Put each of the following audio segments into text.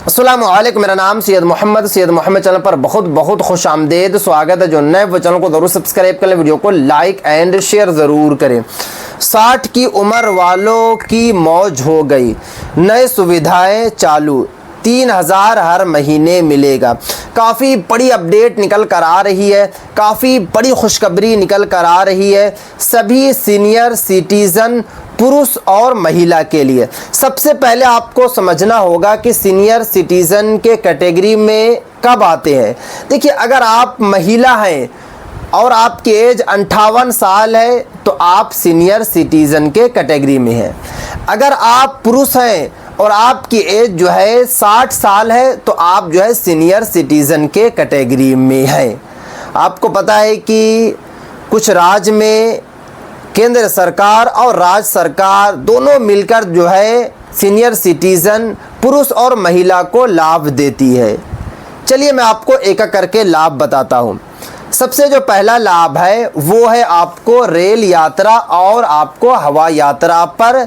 अस्सलाम वालेकुम, मेरा नाम सैयद मोहम्मद चैनल पर बहुत बहुत खुश आमदेद स्वागत है। जो नए वो चैनल को ज़रूर सब्सक्राइब करें, वीडियो को लाइक एंड शेयर ज़रूर करें। 60 की उम्र वालों की मौज हो गई, नए सुविधाएं चालू, 3000 हर महीने मिलेगा। काफ़ी बड़ी अपडेट निकल कर आ रही है, काफ़ी बड़ी खुशखबरी निकल कर आ रही है सभी सीनियर सिटीज़न पुरुष और महिला के लिए। सबसे पहले आपको समझना होगा कि सीनियर सिटीज़न के कैटेगरी में कब आते हैं। देखिए, अगर आप महिला हैं और आपकी एज 58 साल है तो आप सीनियर सिटीज़न के कैटेगरी में हैं। अगर आप पुरुष हैं और आपकी एज जो है 60 साल है तो आप जो है सीनियर सिटीज़न के कैटेगरी में हैं। आपको पता है कि कुछ राज्य में केंद्र सरकार और राज्य सरकार दोनों मिलकर जो है सीनियर सिटीज़न पुरुष और महिला को लाभ देती है। चलिए मैं आपको एक एक करके लाभ बताता हूँ। सबसे जो पहला लाभ है वो है आपको रेल यात्रा और आपको हवाई यात्रा पर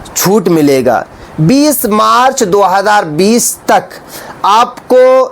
छूट मिलेगा। 20 मार्च 2020 तक आपको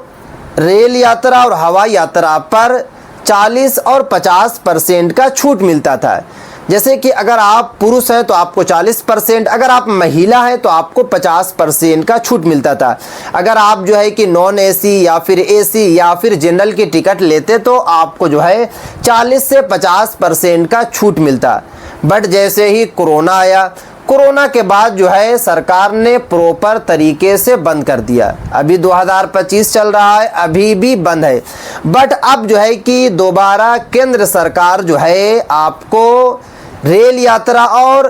रेल यात्रा और हवाई यात्रा पर 40 और 50% का छूट मिलता था। जैसे कि अगर आप पुरुष हैं तो आपको 40%, अगर आप महिला हैं तो आपको 50% का छूट मिलता था। अगर आप जो है कि नॉन एसी या फिर एसी या फिर जनरल की टिकट लेते तो आपको जो है 40 से 50% का छूट मिलता। बट जैसे ही कोरोना आया, कोरोना के बाद जो है सरकार ने प्रॉपर तरीके से बंद कर दिया। अभी 2025 चल रहा है, अभी भी बंद है। बट अब जो है कि दोबारा केंद्र सरकार जो है आपको रेल यात्रा और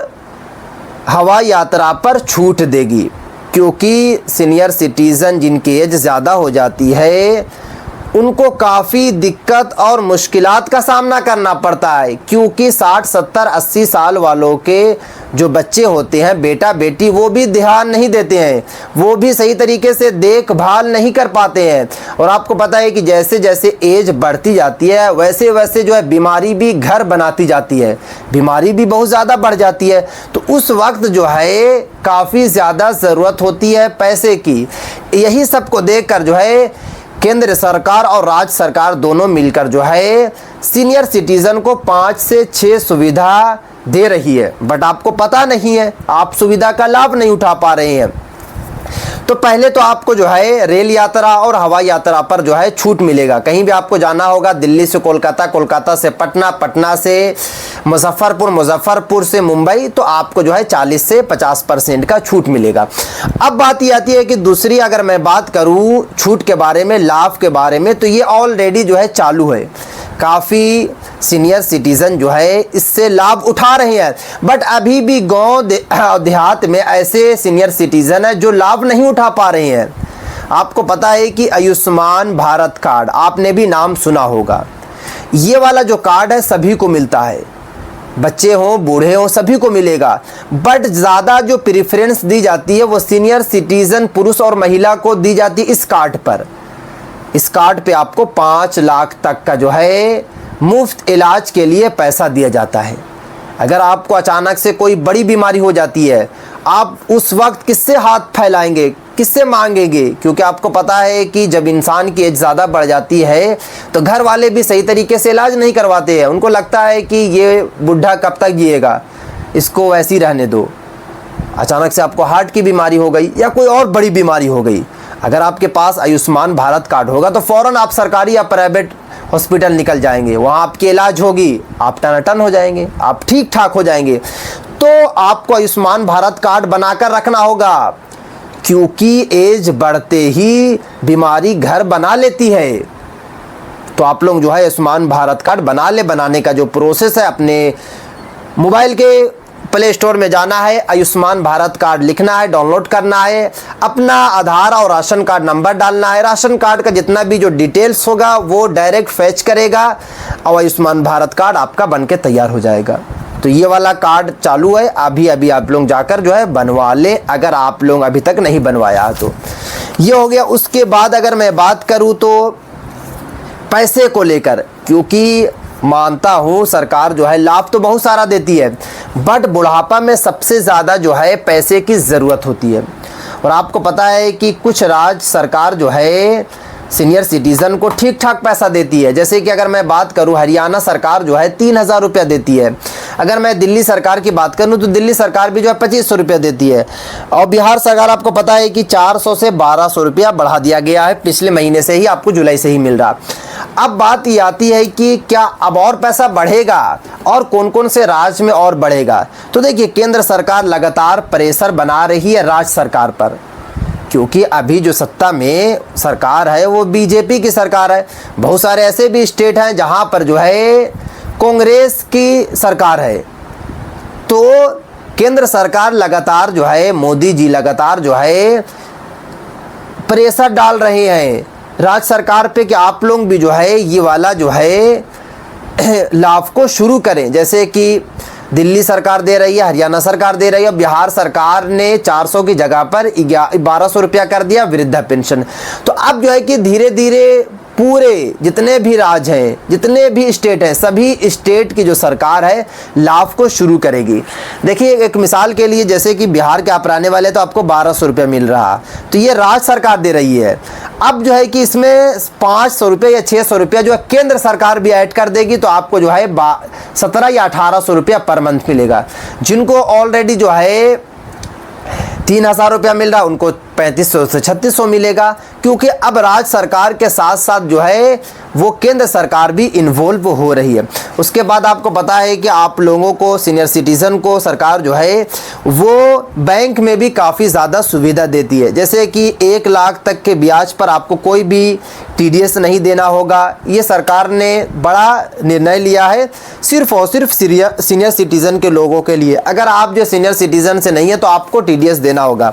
हवाई यात्रा पर छूट देगी, क्योंकि सीनियर सिटीज़न जिनकी एज ज़्यादा हो जाती है उनको काफ़ी दिक्कत और मुश्किलात का सामना करना पड़ता है। क्योंकि 60, 70, 80 साल वालों के जो बच्चे होते हैं, बेटा बेटी, वो भी ध्यान नहीं देते हैं, वो भी सही तरीके से देखभाल नहीं कर पाते हैं। और आपको पता है कि जैसे जैसे एज बढ़ती जाती है वैसे वैसे जो है बीमारी भी घर बनाती जाती है, बीमारी भी बहुत ज़्यादा बढ़ जाती है। तो उस वक्त जो है काफ़ी ज़्यादा ज़रूरत होती है पैसे की। यही सबको देख कर जो है केंद्र सरकार और राज्य सरकार दोनों मिलकर जो है सीनियर सिटीज़न को 5 से 6 सुविधा दे रही है। बट आपको पता नहीं है, आप सुविधा का लाभ नहीं उठा पा रहे हैं। तो पहले तो आपको जो है रेल यात्रा और हवाई यात्रा पर जो है छूट मिलेगा। कहीं भी आपको जाना होगा, दिल्ली से कोलकाता, कोलकाता से पटना, पटना से मुजफ्फरपुर, मुजफ्फरपुर से मुंबई, तो आपको जो है 40 से 50% का छूट मिलेगा। अब बात ये आती है कि दूसरी अगर मैं बात करूँ छूट के बारे में, लाभ के बारे में, तो ये ऑलरेडी जो है चालू है। काफ़ी सीनियर सिटीज़न जो है इससे लाभ उठा रहे हैं। बट अभी भी गांव देहात में ऐसे सीनियर सिटीज़न हैं जो लाभ नहीं उठा पा रहे हैं। आपको पता है कि आयुष्मान भारत कार्ड आपने भी नाम सुना होगा। ये वाला जो कार्ड है सभी को मिलता है, बच्चे हों बूढ़े हों सभी को मिलेगा। बट ज़्यादा जो प्रेफरेंस दी जाती है वो सीनियर सिटीज़न पुरुष और महिला को दी जाती है इस कार्ड पर। इस कार्ड पे आपको 5 लाख तक का जो है मुफ्त इलाज के लिए पैसा दिया जाता है। अगर आपको अचानक से कोई बड़ी बीमारी हो जाती है, आप उस वक्त किससे हाथ फैलाएंगे, किससे मांगेंगे? क्योंकि आपको पता है कि जब इंसान की एज ज़्यादा बढ़ जाती है तो घर वाले भी सही तरीके से इलाज नहीं करवाते हैं। उनको लगता है कि ये बुढ़ा कब तक जिएगा, इसको वैसे ही रहने दो। अचानक से आपको हार्ट की बीमारी हो गई या कोई और बड़ी बीमारी हो गई, अगर आपके पास आयुष्मान भारत कार्ड होगा तो फ़ौरन आप सरकारी या प्राइवेट हॉस्पिटल निकल जाएंगे, वहाँ आपकी इलाज होगी, आप टनाटन हो जाएंगे, आप ठीक ठाक हो जाएंगे। तो आपको आयुष्मान भारत कार्ड बनाकर रखना होगा, क्योंकि एज बढ़ते ही बीमारी घर बना लेती है। तो आप लोग जो है आयुष्मान भारत कार्ड बनाने का जो प्रोसेस है, अपने मोबाइल के प्ले स्टोर में जाना है, आयुष्मान भारत कार्ड लिखना है, डाउनलोड करना है, अपना आधार और राशन कार्ड नंबर डालना है। राशन कार्ड का जितना भी जो डिटेल्स होगा वो डायरेक्ट फैच करेगा और आयुष्मान भारत कार्ड आपका बनके तैयार हो जाएगा। तो ये वाला कार्ड चालू है, अभी आप लोग जाकर जो है बनवा लें, अगर आप लोग अभी तक नहीं बनवाया तो। ये हो गया। उसके बाद अगर मैं बात करूँ तो पैसे को लेकर, क्योंकि मानता हूँ सरकार जो है लाभ तो बहुत सारा देती है, बट बुढ़ापा में सबसे ज़्यादा जो है पैसे की ज़रूरत होती है। और आपको पता है कि कुछ राज्य सरकार जो है सीनियर सिटीज़न को ठीक ठाक पैसा देती है। जैसे कि अगर मैं बात करूं, हरियाणा सरकार जो है 3,000 रुपया देती है। अगर मैं दिल्ली सरकार की बात करूं तो दिल्ली सरकार भी जो है 2,500 रुपया देती है। और बिहार सरकार आपको पता है कि 400 से 1,200 रुपया बढ़ा दिया गया है, पिछले महीने से ही, आपको जुलाई से ही मिल रहा। अब बात ये आती है कि क्या अब और पैसा बढ़ेगा और कौन कौन से राज्य में और बढ़ेगा। तो देखिए, केंद्र सरकार लगातार प्रेशर बना रही है राज्य सरकार पर, क्योंकि अभी जो सत्ता में सरकार है वो बीजेपी की सरकार है। बहुत सारे ऐसे भी स्टेट हैं जहां पर जो है कांग्रेस की सरकार है। तो केंद्र सरकार लगातार जो है, मोदी जी लगातार जो है प्रेशर डाल रहे हैं राज्य सरकार पे कि आप लोग भी जो है ये वाला जो है लाभ को शुरू करें। जैसे कि दिल्ली सरकार दे रही है, हरियाणा सरकार दे रही है, बिहार सरकार ने 400 की जगह पर 1,200 रुपया कर दिया वृद्धा पेंशन। तो अब जो है कि धीरे धीरे पूरे जितने भी राज्य हैं, जितने भी स्टेट हैं, सभी स्टेट की जो सरकार है लाभ को शुरू करेगी। देखिए, एक मिसाल के लिए, जैसे कि बिहार के आप रहने वाले तो आपको 1,200 रुपया मिल रहा, तो ये राज्य सरकार दे रही है। अब जो है कि इसमें 500 रुपये या 600 रुपया जो है केंद्र सरकार भी ऐड कर देगी, तो आपको जो है 17 या 1,800 रुपया पर मंथ मिलेगा। जिनको ऑलरेडी जो है 3,000 रुपया मिल रहा, उनको 3,500 से 3,600 मिलेगा, क्योंकि अब राज्य सरकार के साथ साथ जो है वो केंद्र सरकार भी इन्वॉल्व हो रही है। उसके बाद आपको पता है कि आप लोगों को, सीनियर सिटीज़न को सरकार जो है वो बैंक में भी काफ़ी ज़्यादा सुविधा देती है। जैसे कि 1 लाख तक के ब्याज पर आपको कोई भी TDS नहीं देना होगा। ये सरकार ने बड़ा निर्णय लिया है सिर्फ और सिर्फ सीनियर सिटीज़न के लोगों के लिए। अगर आप जो सीनियर सिटीज़न से नहीं है तो आपको TDS देना होगा।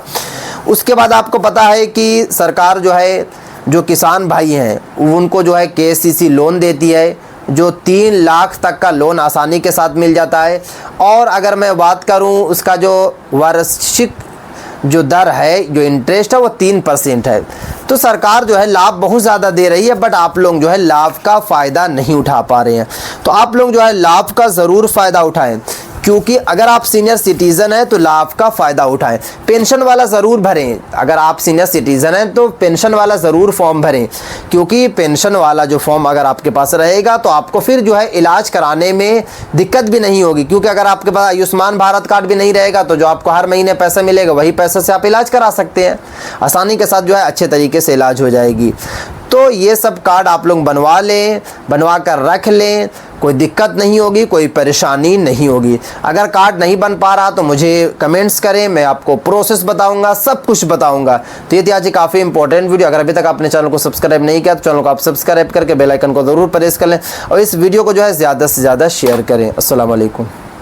उसके बाद आपको पता है कि सरकार जो है, जो किसान भाई हैं उनको जो है KCC लोन देती है, जो 3 लाख तक का लोन आसानी के साथ मिल जाता है। और अगर मैं बात करूं, उसका जो वार्षिक जो दर है, जो इंटरेस्ट है, वो 3% है। तो सरकार जो है लाभ बहुत ज़्यादा दे रही है, बट आप लोग जो है लाभ का फ़ायदा नहीं उठा पा रहे हैं। तो आप लोग जो है लाभ का ज़रूर फ़ायदा उठाएं, क्योंकि अगर आप सीनियर सिटीज़न हैं तो लाभ का फ़ायदा उठाएं। पेंशन वाला ज़रूर भरें। अगर आप सीनियर सिटीज़न हैं तो पेंशन वाला ज़रूर फॉर्म भरें, क्योंकि पेंशन वाला जो फॉर्म अगर आपके पास रहेगा तो आपको फिर जो है इलाज कराने में दिक्कत भी नहीं होगी। क्योंकि अगर आपके पास आयुष्मान भारत कार्ड भी नहीं रहेगा तो जो आपको हर महीने पैसा मिलेगा वही पैसे से आप इलाज करा सकते हैं। आसानी के साथ जो है अच्छे तरीके से इलाज हो जाएगी। तो ये सब कार्ड आप लोग बनवा लें, बनवा कर रख लें, कोई दिक्कत नहीं होगी, कोई परेशानी नहीं होगी। अगर कार्ड नहीं बन पा रहा तो मुझे कमेंट्स करें, मैं आपको प्रोसेस बताऊंगा, सब कुछ बताऊंगा। तो ये थी आज काफ़ी इंपॉर्टेंट वीडियो। अगर अभी तक आपने चैनल को सब्सक्राइब नहीं किया तो चैनल को आप सब्सक्राइब करके बेल आइकन को ज़रूर प्रेस कर लें और इस वीडियो को जो है ज़्यादा से ज़्यादा शेयर करें। अस्सलाम वालेकुम।